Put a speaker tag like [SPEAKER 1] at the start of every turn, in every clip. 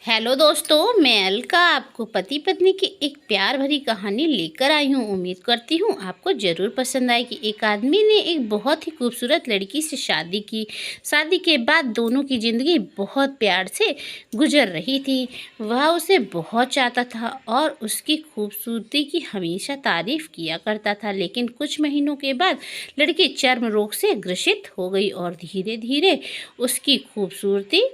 [SPEAKER 1] Hello दोस्तों, मैं अलका आपको पति पत्नी की एक प्यार भरी कहानी लेकर आई हूँ। उम्मीद करती हूँ आपको ज़रूर पसंद आएगी। एक आदमी ने एक बहुत ही खूबसूरत लड़की से शादी की। शादी के बाद दोनों की ज़िंदगी बहुत प्यार से गुजर रही थी। वह उसे बहुत चाहता था और उसकी खूबसूरती की हमेशा तारीफ़ किया करता था। लेकिन कुछ महीनों के बाद लड़की चर्म रोग से ग्रसित हो गई और धीरे धीरे उसकी खूबसूरती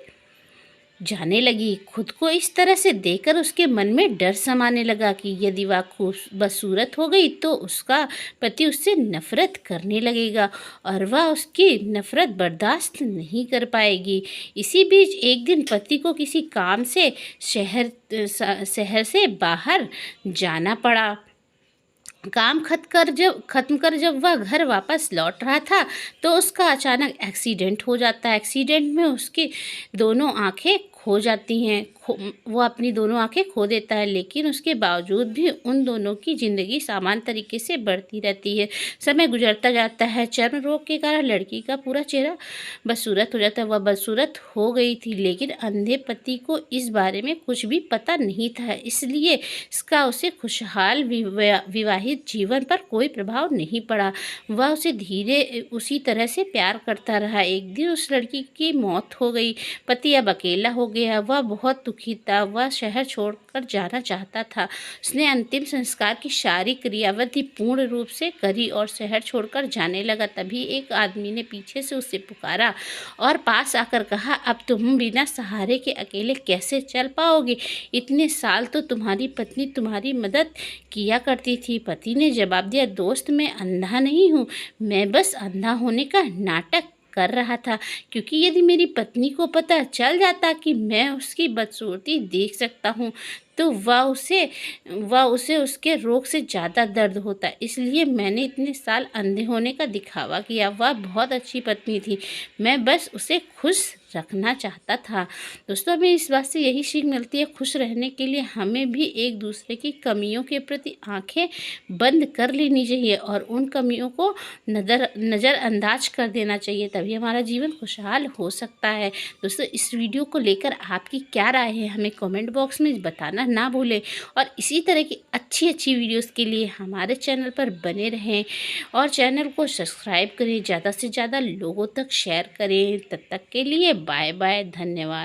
[SPEAKER 1] जाने लगी। खुद को इस तरह से देखकर उसके मन में डर समाने लगा कि यदि वह बदसूरत हो गई तो उसका पति उससे नफरत करने लगेगा और वह उसकी नफरत बर्दाश्त नहीं कर पाएगी। इसी बीच एक दिन पति को किसी काम से शहर से बाहर जाना पड़ा। काम खत्म कर जब वह घर वापस लौट रहा था तो उसका अचानक एक्सीडेंट हो जाता है। एक्सीडेंट में उसकी दोनों आंखें खो जाती हैं। वो अपनी दोनों आंखें खो देता है, लेकिन उसके बावजूद भी उन दोनों की ज़िंदगी सामान्य तरीके से बढ़ती रहती है। समय गुजरता जाता है। चर्म रोग के कारण लड़की का पूरा चेहरा बदसूरत हो जाता है। वह बदसूरत हो गई थी, लेकिन अंधे पति को इस बारे में कुछ भी पता नहीं था, इसलिए इसका उसे खुशहाल विवाहित जीवन पर कोई प्रभाव नहीं पड़ा। वह उसे धीरे उसी तरह से प्यार करता रहा। एक दिन उस लड़की की मौत हो गई। पति अब अकेला हो गया। वह बहुत दुखी था। वह शहर छोड़कर जाना चाहता था। उसने अंतिम संस्कार की सारी क्रियाविधि पूर्ण रूप से करी और शहर छोड़कर जाने लगा। तभी एक आदमी ने पीछे से उसे पुकारा और पास आकर कहा, अब तुम बिना सहारे के अकेले कैसे चल पाओगे? इतने साल तो तुम्हारी पत्नी तुम्हारी मदद किया करती थी। पति ने जवाब दिया, दोस्त, मैं अंधा नहीं हूँ, मैं बस अंधा होने का नाटक कर रहा था, क्योंकि यदि मेरी पत्नी को पता चल जाता कि मैं उसकी बदसूरती देख सकता हूँ तो वह उसे उसके रोग से ज़्यादा दर्द होता। इसलिए मैंने इतने साल अंधे होने का दिखावा किया। वह बहुत अच्छी पत्नी थी, मैं बस उसे खुश रखना चाहता था। दोस्तों, हमें इस बात से यही सीख मिलती है, खुश रहने के लिए हमें भी एक दूसरे की कमियों के प्रति आंखें बंद कर लेनी चाहिए और उन कमियों को नज़रअंदाज कर देना चाहिए, तभी हमारा जीवन खुशहाल हो सकता है। दोस्तों, इस वीडियो को लेकर आपकी क्या राय है हमें कमेंट बॉक्स में बताना ना भूलें और इसी तरह की अच्छी अच्छी वीडियोस के लिए हमारे चैनल पर बने रहें और चैनल को सब्सक्राइब करें, ज़्यादा से ज़्यादा लोगों तक शेयर करें। तब तक के लिए बाय बाय, धन्यवाद।